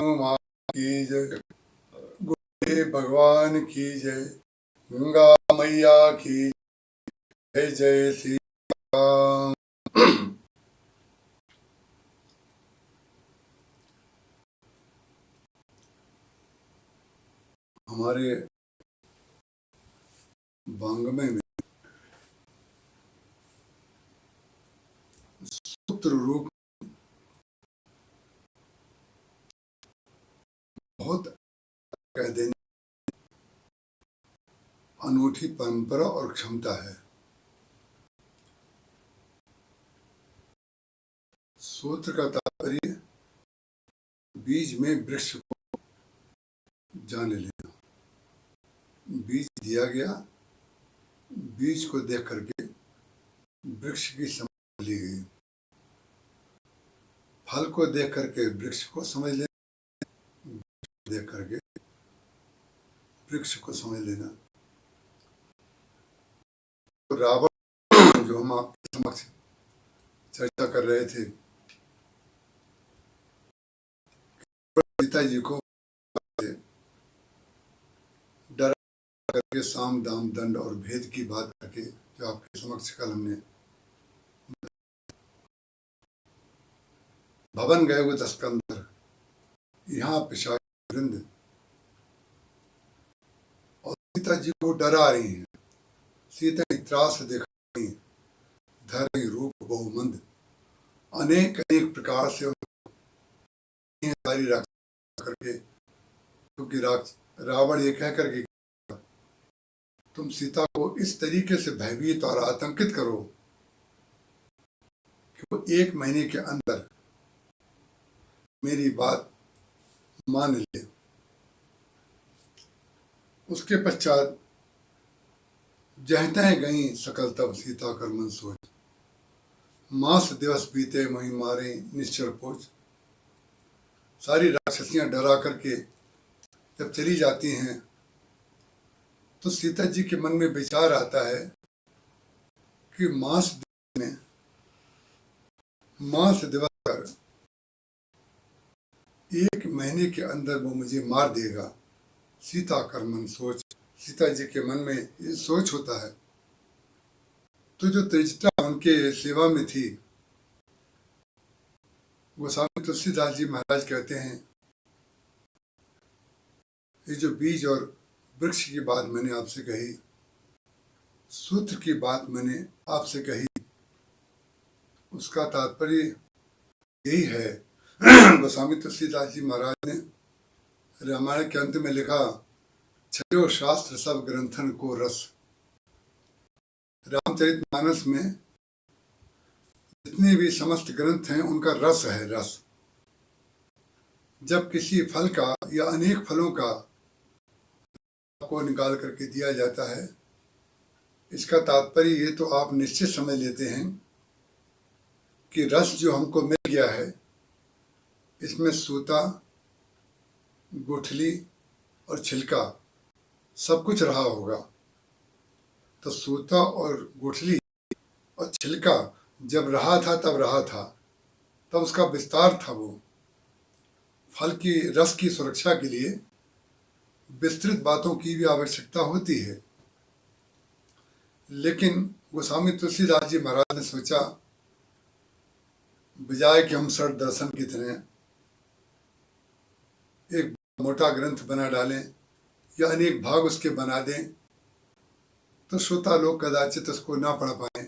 माँ की जय, गुरुदेव भगवान की जय, गंगा मैया की जय। जय श्री राम। हमारे वांग्मय में सूत्र रूप बहुत कह देने अनूठी परंपरा और क्षमता है। सूत्र का तात्पर्य बीज में वृक्ष को जाने लेना। बीज दिया गया, बीज को देख करके वृक्ष की समझ ली गई। फल को देख करके वृक्ष को समझ लेना, देख करके वृक्ष को समझ लेना। तो रावण जो हम आपके समक्ष चर्चा कर रहे थे, सीता जी को डरा करके साम दाम दंड और भेद की बात करके जो आपके समक्ष कल हमने भवन गए वो दस्कंदर, यहाँ पिशाच वृंद और सीता जी को डरा रही हैं। सीता की त्रास दिखा रही, धरणी रूप बहुमंद, अनेक अनेक प्रकार से सारी राक्षस करके, क्योंकि रावण ये कह करके तुम सीता को इस तरीके से भयभीत और आतंकित करो कि वो 1 महीने के अंदर मेरी बात मान ले। उसके पश्चात जहतें गई सकल तब सीता कर मन सोच, मास दिवस बीते मही मारे निश्चर पोच। सारी राक्षसियां डरा करके जब चली जाती हैं तो सीता जी के मन में विचार आता है कि मास दिवस कर 1 महीने के अंदर वो मुझे मार देगा। सीता कर मन सोच, सीता जी के मन में ये सोच होता है। तो जो तेजता उनके सेवा में थी, गोस्वामी तुलसीदास जी महाराज कहते हैं, ये जो बीज और वृक्ष की बात मैंने आपसे कही, सूत्र की बात मैंने आपसे कही, उसका तात्पर्य यही है। गोस्वामी तुलसीदास जी महाराज ने रामायण के अंत में लिखा, छयो शास्त्र सब ग्रंथन को रस। रामचरितमानस में जितने भी समस्त ग्रंथ हैं उनका रस है, रस। जब किसी फल का या अनेक फलों का को निकाल करके दिया जाता है, इसका तात्पर्य ये तो आप निश्चित समझ लेते हैं कि रस जो हमको मिल गया है, इसमें सूता, गुठली और छिलका सब कुछ रहा होगा। तो सूता और गुठली और छिलका जब रहा था तब रहा था, तब उसका विस्तार था। वो फल की रस की सुरक्षा के लिए विस्तृत बातों की भी आवश्यकता होती है। लेकिन गोस्वामी तुलसीदास जी महाराज ने सोचा, बजाय कि हम सर दर्शन की तरह एक मोटा ग्रंथ बना डालें या अनेक भाग उसके बना दें तो श्रोता लोग कदाचित उसको ना पढ़ पाए,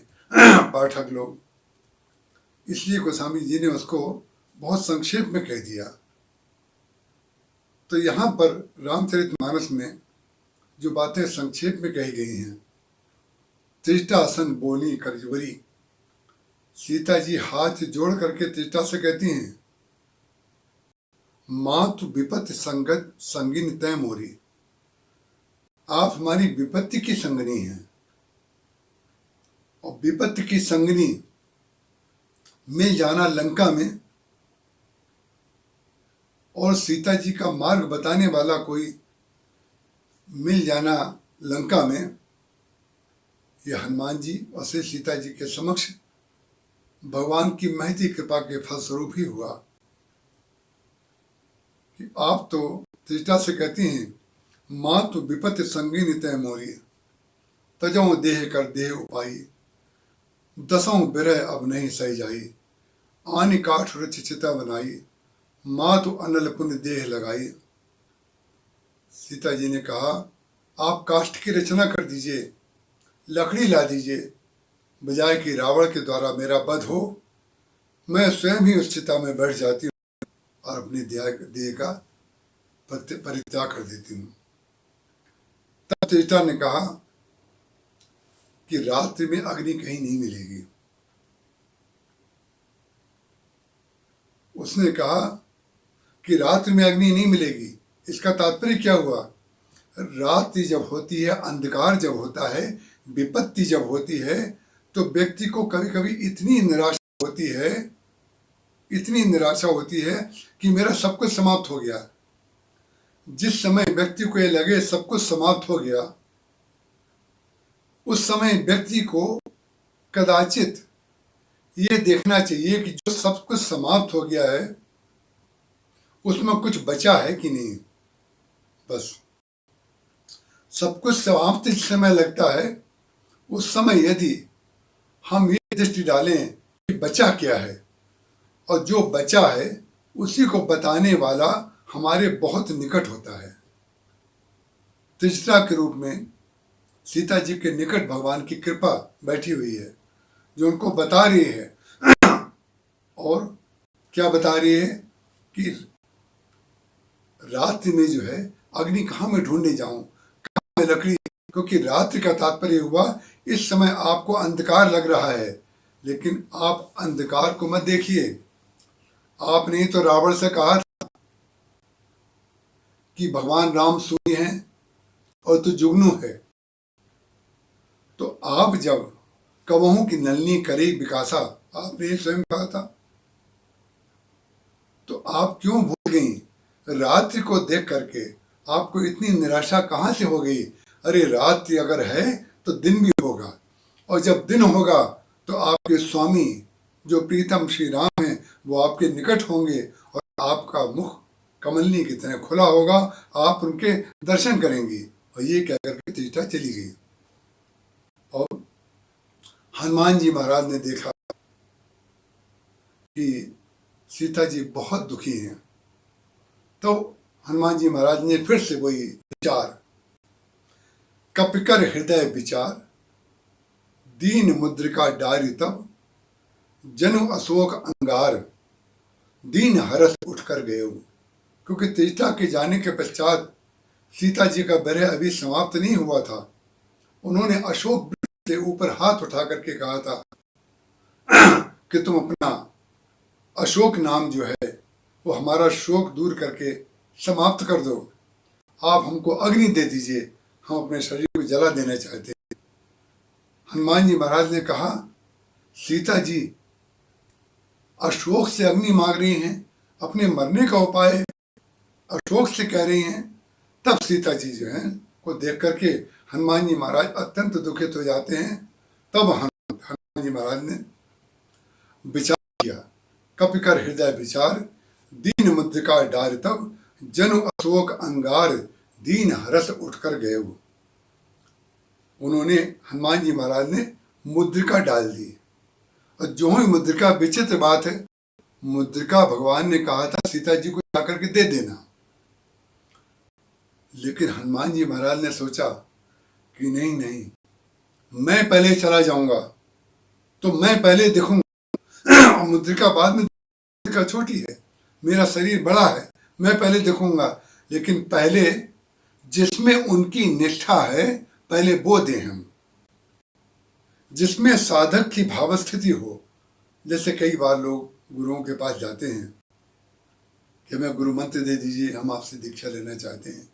पाठक लोग। इसलिए गोस्वामी जी ने उसको बहुत संक्षेप में कह दिया। तो यहाँ पर रामचरितमानस में जो बातें संक्षेप में कही गई हैं, त्रिष्टासन बोली करजवरी, सीता जी हाथ जोड़ करके त्रिष्टा से कहती हैं, मातु विपत्ति संगत संगिन तय मोरी। आप हमारी विपत्ति की संगनी हैं, और विपत्ति की संगनी मिल जाना लंका में और सीता जी का मार्ग बताने वाला कोई मिल जाना लंका में, यह हनुमान जी और श्री सीता जी के समक्ष भगवान की महती कृपा के फलस्वरूप ही हुआ। कि आप तो त्रिजटा से कहती हैं, माँ तो विपत्ति संगीन तय मोरी, तजों देह कर देह उपाई, दसों बिरह अब नहीं सही जाई, आनी काठ रच चिता बनाई, माँ तो अनल पुण्य देह लगाई। सीता जी ने कहा, आप काष्ठ की रचना कर दीजिए, लकड़ी ला दीजिए, बजाय कि रावण के द्वारा मेरा वध हो, मैं स्वयं ही उस चिता में बैठ जाती हूँ और अपनी देह का परित्याग कर देती हूँ। तब त्रिजटा ने कहा कि रात्रि में अग्नि कहीं नहीं मिलेगी। उसने कहा कि रात्रि में अग्नि नहीं मिलेगी, इसका तात्पर्य क्या हुआ? रात्रि जब होती है, अंधकार जब होता है, विपत्ति जब होती है, तो व्यक्ति को कभी कभी इतनी निराशा होती है कि मेरा सब कुछ समाप्त हो गया। जिस समय व्यक्ति को ये लगे सब कुछ समाप्त हो गया, उस समय व्यक्ति को कदाचित ये देखना चाहिए कि जो सब कुछ समाप्त हो गया है उसमें कुछ बचा है कि नहीं। बस सब कुछ समाप्त जिस समय लगता है, उस समय यदि हम ये दृष्टि डालें कि बचा क्या है, और जो बचा है उसी को बताने वाला हमारे बहुत निकट होता है। त्रिजटा के रूप में सीता जी के निकट भगवान की कृपा बैठी हुई है, जो उनको बता रही है। और क्या बता रही है कि रात्रि में जो है अग्नि कहाँ मैं ढूंढने जाऊं, कहाँ मैं लकड़ी, क्योंकि रात्रि का तात्पर्य हुआ इस समय आपको अंधकार लग रहा है, लेकिन आप अंधकार को मत देखिए। आपने तो रावण से कहा था कि भगवान राम सूर्य हैं और तू जुगनू है, तो आप जब कवहू की नलनी करे विकासा, आपने स्वयं कहा था, तो आप क्यों भूल गई? रात्रि को देख करके आपको इतनी निराशा कहाँ से हो गई? अरे रात्रि अगर है तो दिन भी होगा, और जब दिन होगा तो आपके स्वामी जो प्रीतम श्री राम हैं वो आपके निकट होंगे, और आपका मुख कमलनी की तरह खुला होगा, आप उनके दर्शन करेंगी। और ये कह करके त्रिजटा चली गई। और हनुमान जी महाराज ने देखा कि सीता जी बहुत दुखी हैं, तो हनुमान जी महाराज ने फिर से वही विचार, कपिकर हृदय विचार, दीन मुद्रिका डारी तब, जनु अशोक अंगार, दीन हरस उठकर गए। क्योंकि त्रिजटा के जाने के पश्चात सीता जी का विरह अभी समाप्त नहीं हुआ था। उन्होंने अशोक वृक्ष से ऊपर हाथ उठा करके कहा था कि तुम अपना अशोक नाम जो है वो हमारा शोक दूर करके समाप्त कर दो, आप हमको अग्नि दे दीजिए, हम अपने शरीर को जला देना चाहते हैं। हनुमान जी महाराज ने कहा, सीता जी अशोक से अग्नि मांग रही हैं, अपने मरने का उपाय अशोक से कह रही हैं। तब सीता जी जो है को देख करके हनुमान जी महाराज अत्यंत दुखित हो जाते हैं। तब हनुमान जी महाराज ने विचार किया, कपिकर हृदय विचार, दीन मुद्रिका डार तब, जनु अशोक अंगार, दीन हरस उठकर गए। उन्होंने हनुमान जी महाराज ने मुद्रिका डाल दी, और जो ही मुद्रिका, विचित्र बात है, मुद्रिका भगवान ने कहा था सीता जी को जाकर के दे देना, लेकिन हनुमान जी महाराज ने सोचा कि नहीं नहीं, मैं पहले चला जाऊंगा तो मैं पहले देखूंगा, और मुद्रिका बाद में, मुद्रिका छोटी है, मेरा शरीर बड़ा है, मैं पहले देखूंगा, लेकिन पहले जिसमें उनकी निष्ठा है पहले वो दें हम, जिसमें साधक की भावस्थिति हो। जैसे कई बार लोग गुरुओं के पास जाते हैं कि हमें गुरु मंत्र दे दीजिए, हम आपसे दीक्षा लेना चाहते हैं।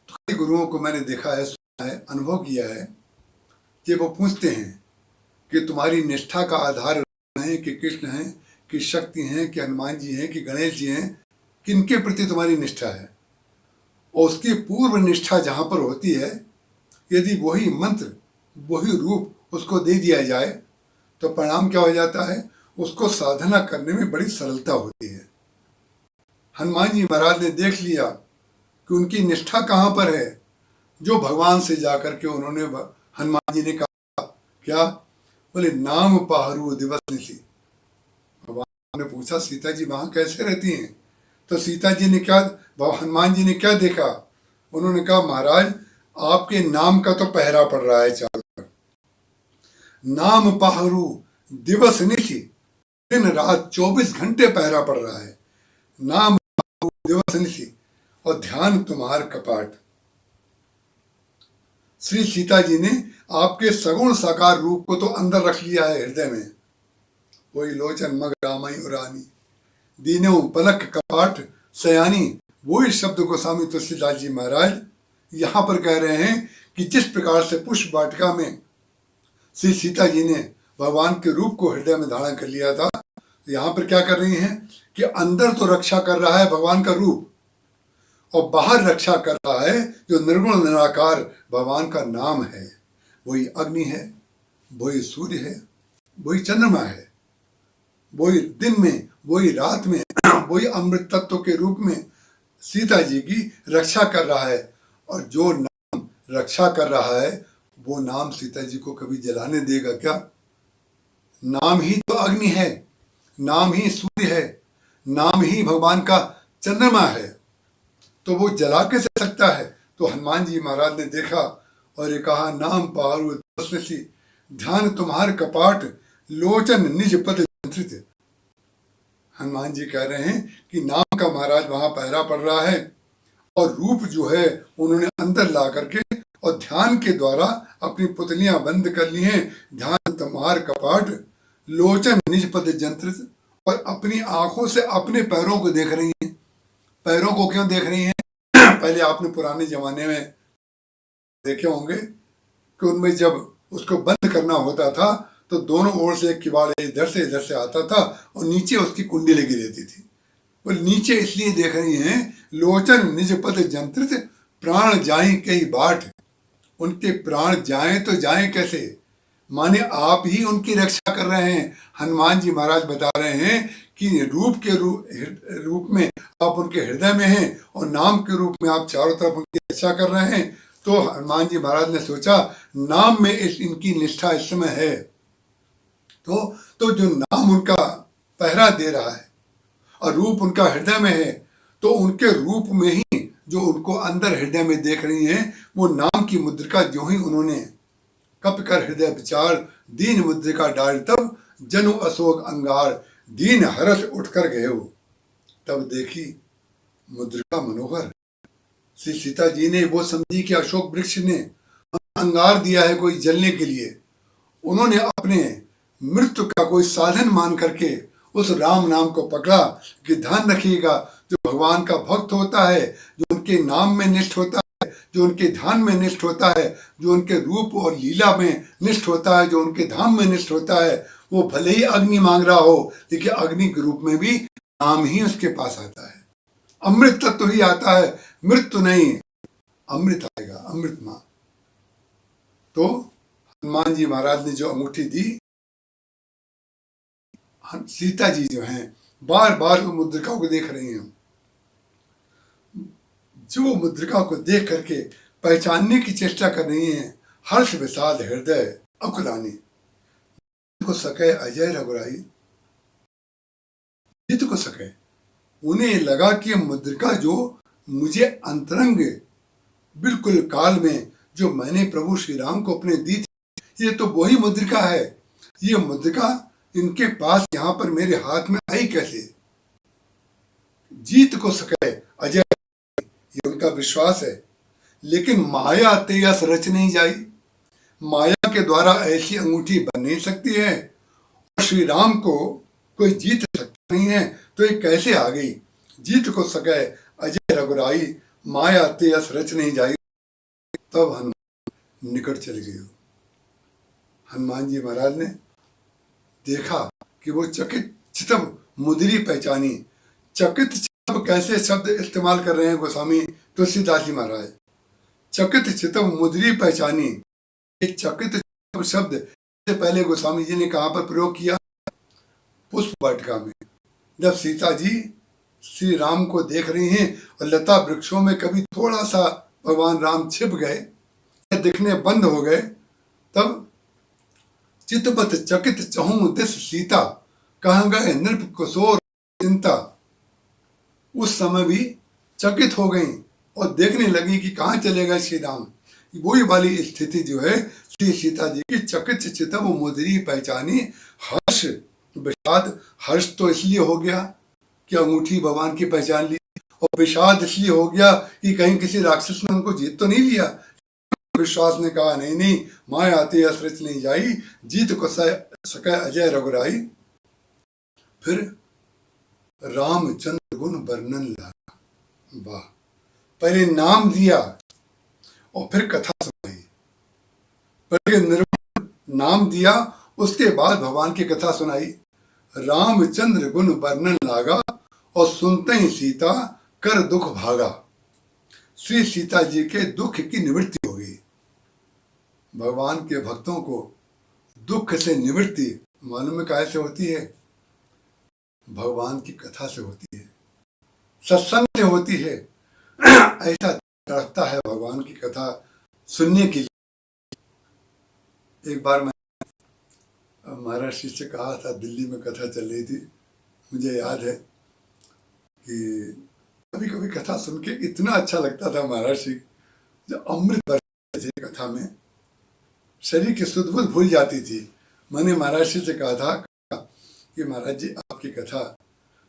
तो कई गुरुओं को मैंने देखा है, सुना है, अनुभव किया है कि वो पूछते हैं कि तुम्हारी निष्ठा का आधार है कि कृष्ण हैं, कि शक्ति हैं, कि हनुमान जी हैं, कि गणेश जी हैं, किनके प्रति तुम्हारी निष्ठा है? और उसकी पूर्व निष्ठा जहाँ पर होती है, यदि वही मंत्र, वही रूप उसको दे दिया जाए तो परिणाम क्या हो जाता है? उसको साधना करने में बड़ी सरलता होती है। हनुमान जी महाराज ने देख लिया कि उनकी निष्ठा कहाँ पर है। जो भगवान से जाकर के उन्होंने हनुमान जी ने कहा क्या, बोले नाम पाहरू दिवस निशी। भगवान ने पूछा सीता जी वहां कैसे रहती हैं। तो सीता जी ने क्या, हनुमान जी ने क्या देखा, उन्होंने कहा महाराज आपके नाम का तो पहरा पड़ रहा है चारों तरफ। नाम पाहरू दिवस निशी, दिन रात 24 घंटे पहरा पड़ रहा है। नाम पाहरू दिवस निशी, और ध्यान तुम्हार कपाट। श्री सीता जी ने आपके सगुण साकार रूप को तो अंदर रख लिया है हृदय में। वही लोचन मग रामाई उरानी, दीनो पलक कपाट सयानी। वही शब्द गोस्वामी तुलसीदास जी महाराज यहाँ पर कह रहे हैं कि जिस प्रकार से पुष्प वाटिका में श्री सीता जी ने भगवान के रूप को हृदय में धारण कर लिया था, यहाँ पर क्या कर रही हैं कि अंदर तो रक्षा कर रहा है भगवान का रूप, और बाहर रक्षा कर रहा है जो निर्गुण निराकार भगवान का नाम है। वही अग्नि है, वही सूर्य है, वही चंद्रमा है, वही दिन में, वही रात में, वही अमृत तत्व के रूप में सीता जी की रक्षा कर रहा है। और जो नाम रक्षा कर रहा है वो नाम सीता जी को कभी जलाने देगा क्या। नाम ही तो अग्नि है, नाम ही सूर्य है, नाम ही भगवान का चंद्रमा है, तो वो जला कैसे सकता है। तो हनुमान जी महाराज ने देखा और ये कहा नाम पारू ध्यान तुम्हार कपाट लोचन निज पद जंत्रित। हनुमान जी कह रहे हैं कि नाम का महाराज वहां पहरा पड़ रहा है, और रूप जो है उन्होंने अंदर ला करके और ध्यान के द्वारा अपनी पुतलियां बंद कर ली हैं। ध्यान तुम्हार कपाट लोचन निज पद जंत्रित, और अपनी आंखों से अपने पैरों को देख रही हैं। पैरों को क्यों देख रही हैं, पहले आपने पुराने जमाने में देखे होंगे कि उनमें जब उसको बंद करना होता था तो दोनों ओर से एक किवाड़ इधर से आता था और नीचे उसकी कुंडी लगी रहती थी। वो नीचे इसलिए देख रही हैं लोचन निज पद जंत्रित प्राण जाए कई बाट। उनके प्राण जाएं तो जाएं कैसे, माने आप ही उनकी रक्षा कर रहे हैं। हनुमान जी महाराज बता रहे हैं कि रूप के रूप में आप उनके हृदय में हैं और नाम के रूप में आप चारों तरफ उनकी रक्षा कर रहे हैं। तो हनुमान जी महाराज ने सोचा नाम में इनकी निष्ठा इस समय है, तो जो नाम उनका पहरा दे रहा है और रूप उनका हृदय में है, तो उनके रूप में ही जो उनको अंदर हृदय में देख रही हैं वो नाम की मुद्रिका जो ही उन्होंने कप कर हृदय विचार दीन मुद्रिका डाल तब जनु अशोक अंगार दीन हरत उठकर गए हो। तब देखी मुद्रिका मनोहर। श्री सीता जी ने वो समझी कि अशोक वृक्ष ने अंगार दिया है कोई जलने के लिए। उन्होंने अपने मृत्यु का कोई साधन मान करके उस राम नाम को पकड़ा कि ध्यान रखिएगा जो भगवान का भक्त होता है, जो उनके नाम में निष्ठ होता है, जो उनके ध्यान में निष्ठ होता है, जो उनके रूप और लीला में निष्ठ होता है, जो उनके धाम में निष्ठ होता है, वो भले ही अग्नि मांग रहा हो लेकिन अग्नि के रूप में भी नाम ही उसके पास आता है। अमृत तत्व ही आता है, मृत्यु नहीं, अमृत आएगा, अमृत मां। तो हनुमान जी महाराज ने जो अंगूठी दी, सीता जी जो हैं बार बार वो मुद्रिका को देख रही हैं। जो मुद्रिका को देख करके पहचानने की चेष्टा कर रही हैं। हर्ष विषाद हृदय अकुलानी को सके अजय रघुराई, जीत को सके। उन्हें लगा कि मुद्रिका जो मुझे अंतरंग बिल्कुल काल में जो मैंने प्रभु श्री राम को अपने दी थी, ये तो वही मुद्रिका है। ये मुद्रिका इनके पास यहाँ पर मेरे हाथ में आई कैसे। जीत को सके अजय, ये उनका विश्वास है। लेकिन माया तेयस रच नहीं जाई, माया के द्वारा ऐसी अंगूठी बन नहीं सकती है और श्री राम को कोई जीत सकता नहीं है, तो ये कैसे आ गई। जीत को सके अजय रघुराई, माया तेयस रच नहीं जाई। तब हनुमान निकट चले गए। हनुमान जी महाराज ने देखा कि वो चकित चितम मुद्री पहचानी। चकित चितम कैसे शब्द इस्तेमाल कर रहे हैं गोस्वामी तुलसीदास जी महाराज। चकित चितम मुद्री पहचानी, ये चकित शब्द से पहले गोस्वामी जी ने कहां पर प्रयोग किया, पुष्प वाटिका में। जब सीता जी श्री राम को देख रही हैं और लता वृक्षों में कभी थोड़ा सा भगवान राम छिप गए, दिखने बंद हो गए, तब चितपत चकित चहूं दिस सीता, कहाँ गए नृप कुशोर चिंता। उस समय भी चकित हो गई और देखने लगी कि कहाँ चले गए श्री राम। वही वाली स्थिति जो है श्री सीता जी की, चकित चितव मुद्री पहचानी, हर्ष विषाद। हर्ष तो इसलिए हो गया कि अंगूठी भगवान की पहचान ली, और विषाद इसलिए हो गया कि कहीं किसी राक्षस ने उनको जीत तो नहीं लिया। विश्वास ने कहा नहीं नहीं, माँ आती असृत नहीं जाई, जीत को सके अजय रघुराई। फिर रामचंद्र गुण वर्णन लगा। वाह, पहले नाम दिया और फिर कथा सुनाई। पहले निर्गुण नाम दिया, उसके बाद भगवान की कथा सुनाई। रामचंद्र गुण वर्णन लागा और सुनते ही सीता कर दुख भागा। श्री सीता जी के दुख की निवृत्ति हो गई। भगवान के भक्तों को दुख से निवृत्ति मालूम है कैसे होती है? भगवान की कथा से होती है, सत्संग से होती है। ऐसा तड़पता है भगवान की कथा सुनने के लिए। एक बार मैं महाराष्ट्र से कहा था, दिल्ली में कथा चल रही थी, मुझे याद है कि कभी कभी कथा सुन के इतना अच्छा लगता था महाराष्ट्र, जब अमृत बरसती थी कथा में, शरीर की सुध बुध भूल जाती थी। मैंने महाराष्ट्र से कहा था कि महाराज जी आपकी कथा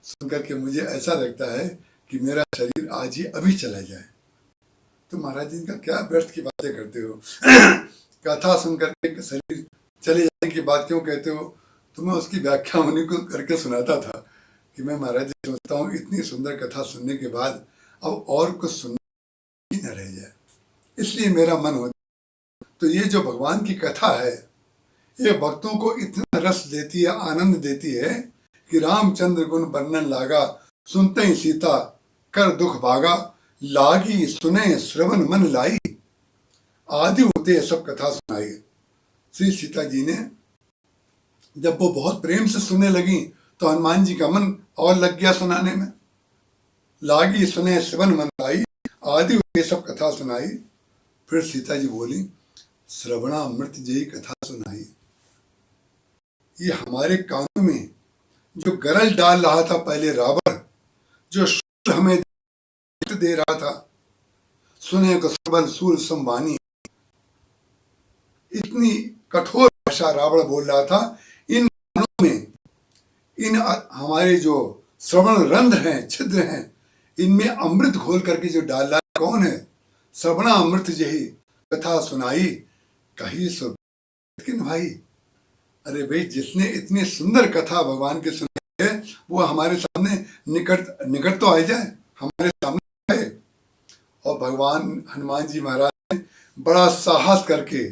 सुनकर के मुझे ऐसा लगता है कि मेरा शरीर आज ही अभी चला जाए। तो महाराज जी का क्या व्यर्थ की बातें करते हो, कथा सुनकर के शरीर चले जाने की बात क्यों कहते हो? तो मैं उसकी व्याख्या उन्हीं को करके सुनाता था कि मैं महाराज जी सोचता हूँ इतनी सुंदर कथा सुनने के बाद अब और कुछ सुनना ही न रह जाए, इसलिए मेरा मन होता। तो ये जो भगवान की कथा है, ये भक्तों को इतना रस देती है, आनंद देती है कि रामचंद्र गुण वर्णन लागा, सुनते ही सीता कर दुख भागा। लागी सुने श्रवण मन लाई, आदि होते सब कथा सुनाई। श्री सीता जी ने जब वो बहुत प्रेम से सुनने लगी तो हनुमान जी का मन और लग गया सुनाने में। लागी सुने श्रवण मन लाई, आदि होते सब कथा सुनाई। फिर सीता जी बोली, श्रवणामृत जयी कथा सुनाई। ये हमारे कानों में जो गरल डाल रहा था पहले रावण, जो हमें दे रहा था, सुने को सबल सूल संवानी, इतनी कठोर भाषा रावण बोल रहा था, इन कानों में, इन हमारे जो श्रवण रंध्र हैं, छिद्र हैं, इनमें अमृत घोल करके जो डाल रहा है कौन है? श्रवणा अमृत जही कथा सुनाई, कही सो भाई। अरे भाई, जिसने इतनी सुंदर कथा भगवान की सुनाई है वो हमारे सामने निकट तो आ जाए, हमारे सामने है। और भगवान हनुमान जी महाराज ने बड़ा साहस करके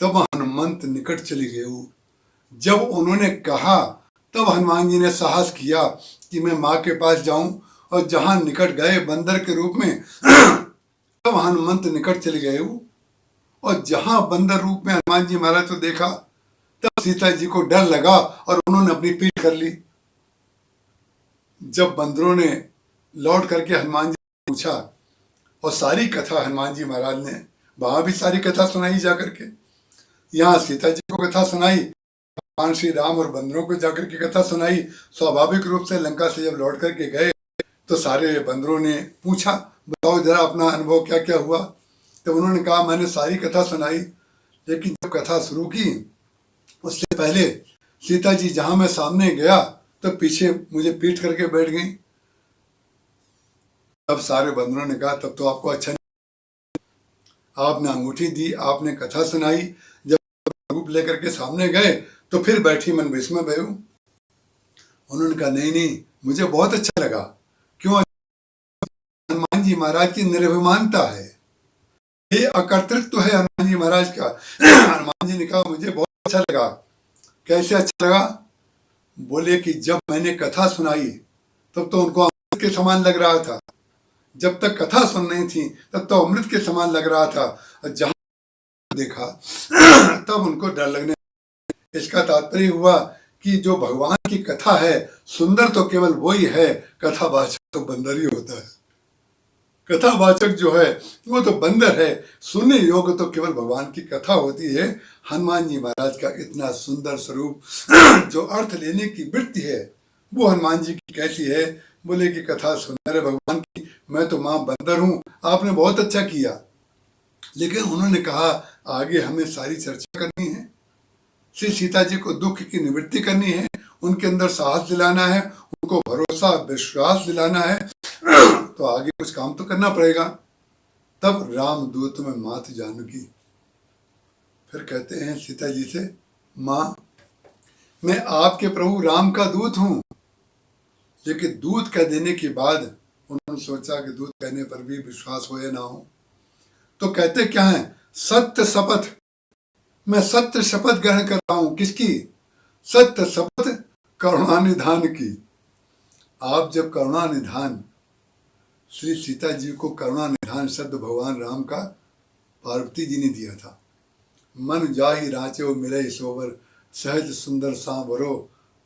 तब हनुमंत निकट चली गए। जब उन्होंने कहा तब हनुमान जी ने साहस किया कि मैं माँ के पास जाऊं, और जहां निकट गए बंदर के रूप में तब हनुमंत निकट चले गए। और जहां बंदर रूप में हनुमान जी महाराज को देखा तब सीता जी को डर लगा और उन्होंने अपनी पीठ कर ली। जब बंदरों ने लौट करके हनुमान जी को पूछा, और सारी कथा हनुमान जी महाराज ने वहां भी सारी कथा सुनाई जाकर के, यहाँ सीता जी को कथा सुनाई, भगवान श्री राम और बंदरों को जाकर के कथा सुनाई। स्वाभाविक रूप से लंका से जब लौट करके गए तो सारे बंदरों ने पूछा, बताओ जरा अपना अनुभव क्या क्या हुआ। तो उन्होंने कहा मैंने सारी कथा सुनाई, लेकिन जब कथा शुरू की उससे पहले सीता जी जहां मैं सामने गया तो पीछे मुझे पीट करके बैठ गई। तब सारे बंदरों ने कहा तब तो आपको अच्छा नहीं, आपने अंगूठी दी, आपने कथा सुनाई, जब रूप लेकर के सामने गए तो फिर बैठी मन विस्मय भयू। उन्होंने कहा नहीं नहीं, मुझे बहुत अच्छा लगा। क्यों? हनुमान जी महाराज की निर्भिमानता है, ये अकर्तृत्व है हनुमान जी महाराज का। हनुमान जी ने कहा मुझे बहुत अच्छा लगा। कैसे अच्छा लगा? बोले कि जब मैंने कथा सुनाई तब तो उनको अमृत के समान लग रहा था, जब तक कथा सुन रही थी तब तो अमृत के समान लग रहा था, और जहां देखा तब उनको डर लगने। इसका तात्पर्य हुआ कि जो भगवान की कथा है, सुंदर तो केवल वही है, कथावाचक तो बंदर ही होता है। कथावाचक जो है वो तो बंदर है, सुनने योग्य तो केवल भगवान की कथा होती है। हनुमान जी महाराज का इतना सुंदर स्वरूप, जो अर्थ लेने की वृत्ति है वो हनुमान जी की कैसी है। बोले कि कथा सुंदर है भगवान की, मैं तो मां बंदर हूं। आपने बहुत अच्छा किया, लेकिन उन्होंने कहा आगे हमें सारी चर्चा करनी है, श्री सीता जी को दुख की निवृत्ति करनी है, उनके अंदर साहस दिलाना है, उनको भरोसा विश्वास दिलाना है, तो आगे कुछ काम तो करना पड़ेगा। तब रामदूत में मात जानकी फिर कहते हैं सीता जी से, मां मैं आपके प्रभु राम का दूत हूं। लेकिन दूत कह देने के बाद उन्होंने सोचा कि दूत कहने पर भी विश्वास हो या ना हो, तो कहते क्या है, सत्य शपथ, मैं सत्य शपथ ग्रहण कर रहा हूं। किसकी? सत्य शपथ करुणानिधान की। आप जब करुणानिधान, श्री सीता जी को करुणानिधान शब्द भगवान राम का पार्वती जी ने दिया था। मन जाहि राचो मिले सोवर, सहज सुंदर सांवरो,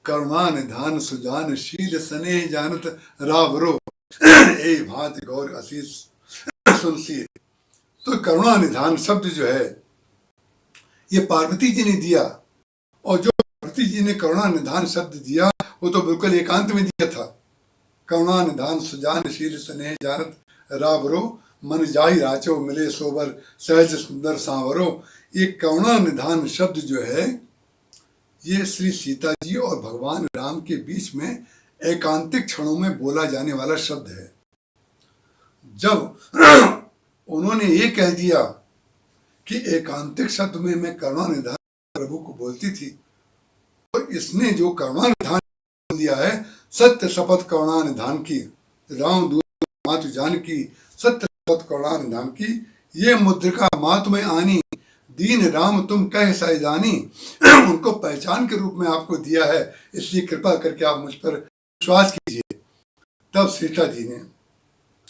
करुणानिधान सुजान शील स्नेह जानत रावरो, ए भांति गौर आशीष सुनसी। तो करुणानिधान शब्द जो है ये पार्वती जी ने दिया, और जो पार्वती जी ने करुणानिधान शब्द दिया वो तो बिल्कुल एकांत में दिया था। करुणानिधान सुजान शील स्नेह जानत रावरो, मन जाहि राचो मिले सोबर, सहज सुंदर सांवरो। ये करुणानिधान शब्द जो है ये श्री सीता जी और भगवान राम के बीच में एकांतिक क्षणों में बोला जाने वाला शब्द है। जब उन्होंने ये कह दिया कि एकांतिक शब्द में मैं करुणानिधान प्रभु को बोलती थी, तो इसने जो करुणानिधान दिया है, सत्य शपथ करुणानिधान की, राम दूत मातु जान की, सत्य शपथ करुणानिधान की, ये मुद्रिका मातु में आनी, दीन राम तुम कह सैजानी। उनको पहचान के रूप में आपको दिया है, इसलिए कृपा करके आप मुझ पर विश्वास कीजिए। तब सीता जी ने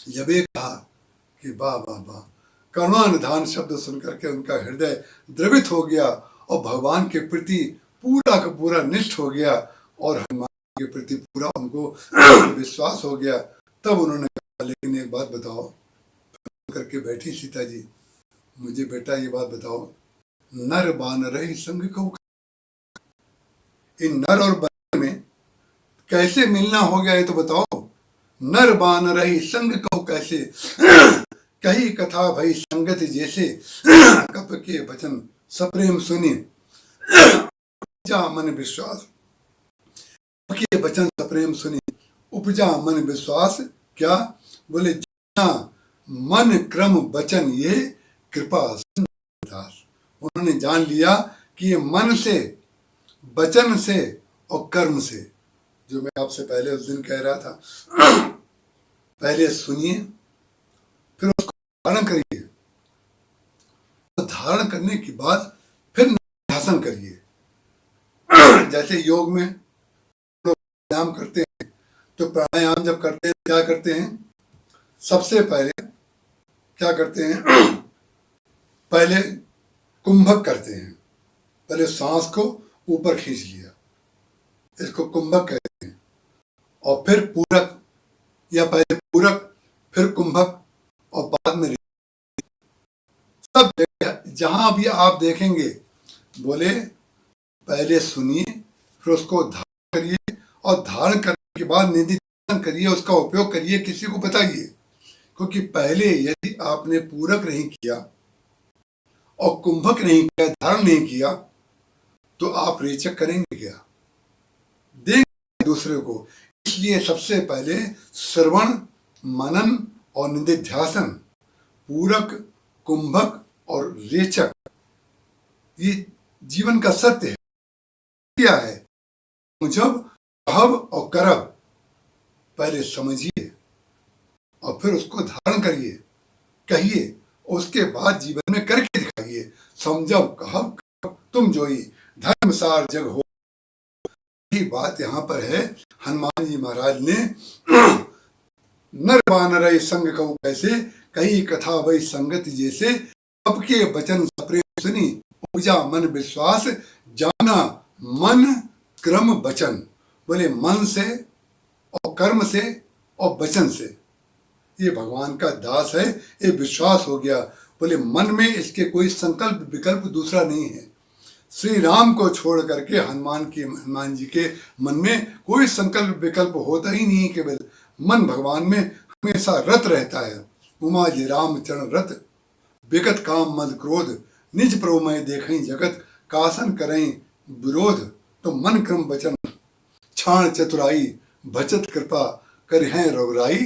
जब ये कहा कि वाह वाह वाह, करुणानिधान शब्द सुनकर के उनका हृदय द्रवित हो गया और भगवान के प्रति पूरा का पूरा निष्ठ हो गया और हनुमान के प्रति पूरा उनको विश्वास हो गया। तब उन्होंने कहा, लेकिन एक बात बताओ, करके बैठी सीता जी, मुझे बेटा ये बात बताओ, नर बानर ही संग को, इन नर और बानर में कैसे मिलना हो गया ये तो बताओ। नर बानर ही संग को कैसे, कही कथा भई संगत जैसे, कप के वचन सप्रेम सुनी, उपजा मन विश्वास, के वचन सप्रेम सुनी, उपजा मन विश्वास। क्या बोले? मन क्रम वचन ये कृपा दास। उन्होंने जान लिया कि ये मन से, वचन से और कर्म से, जो मैं आपसे पहले उस दिन कह रहा था, पहले सुनिए फिर उसको धारण करिए, तो धारण करने के बाद फिर निध्यासन करिए। जैसे योग में प्राणायाम करते हैं, तो प्राणायाम जब करते हैं क्या करते हैं? सबसे पहले क्या करते हैं? पहले कुंभक करते हैं, पहले सांस को ऊपर खींच लिया, इसको कुंभक कहते हैं। और फिर पूरक, या पहले पूरक फिर कुंभक और बाद में सब जहां भी आप देखेंगे, बोले पहले सुनिए फिर उसको धारण करिए, और धारण करने के बाद निधिध्यासन करिए, उसका उपयोग करिए, किसी को बताइए। क्योंकि पहले यदि आपने पूरक नहीं किया और कुंभक नहीं किया, धारण नहीं किया, तो आप रेचक करेंगे क्या? देंगे दूसरे को। इसलिए सबसे पहले श्रवण, मनन और निधिध्यासन, पूरक, कुंभक और रेचक, ये जीवन का सत्य है। क्या है? जब कहब और करब पहले समझिए और फिर उसको धारण करिए, कहिए, उसके बाद जीवन में करके दिखाइए। समझब कहब करब तुम जोई, धर्मसार जग हो। यही बात यहाँ पर है। हनुमान जी महाराज ने नर बानर संग कहू कैसे, कही कथा वही संगत जैसे, सबके वचन सप्रेम सुनी, उपजा मन विश्वास, जाना मन क्रम वचन, बोले मन से और कर्म से और वचन से ये भगवान का दास है, ये विश्वास हो गया। बोले मन में इसके कोई संकल्प विकल्प दूसरा नहीं है। श्री राम को छोड़ करके हनुमान जी के मन में कोई संकल्प विकल्प होता ही नहीं, केवल मन भगवान में हमेशा रत रहता है। उमा जी राम चरण रत, विगत काम मद क्रोध, निज प्रभु मैं देखें जगत, कासन करें विरोध। तो मन क्रम वचन छाण चतुराई, बचत कृपा कर हैं रघुराई।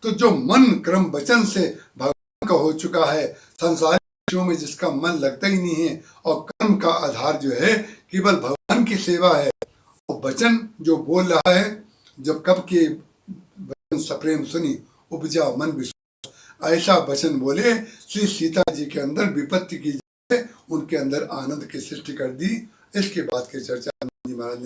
तो जो मन क्रम वचन से भगवान का हो चुका है, संसारी विषयों में जिसका मन लगता ही नहीं है, और कर्म का आधार जो है केवल भगवान की सेवा है, और वचन जो बोल रहा है, जब कब के वचन सप्रेम सुनी उपजा मन विश्वास, ऐसा वचन बोले श्री सीता जी के अंदर विपत्ति की, उनके अंदर आनंद की सृष्टि कर दी। इसके बाद की चर्चा महाराज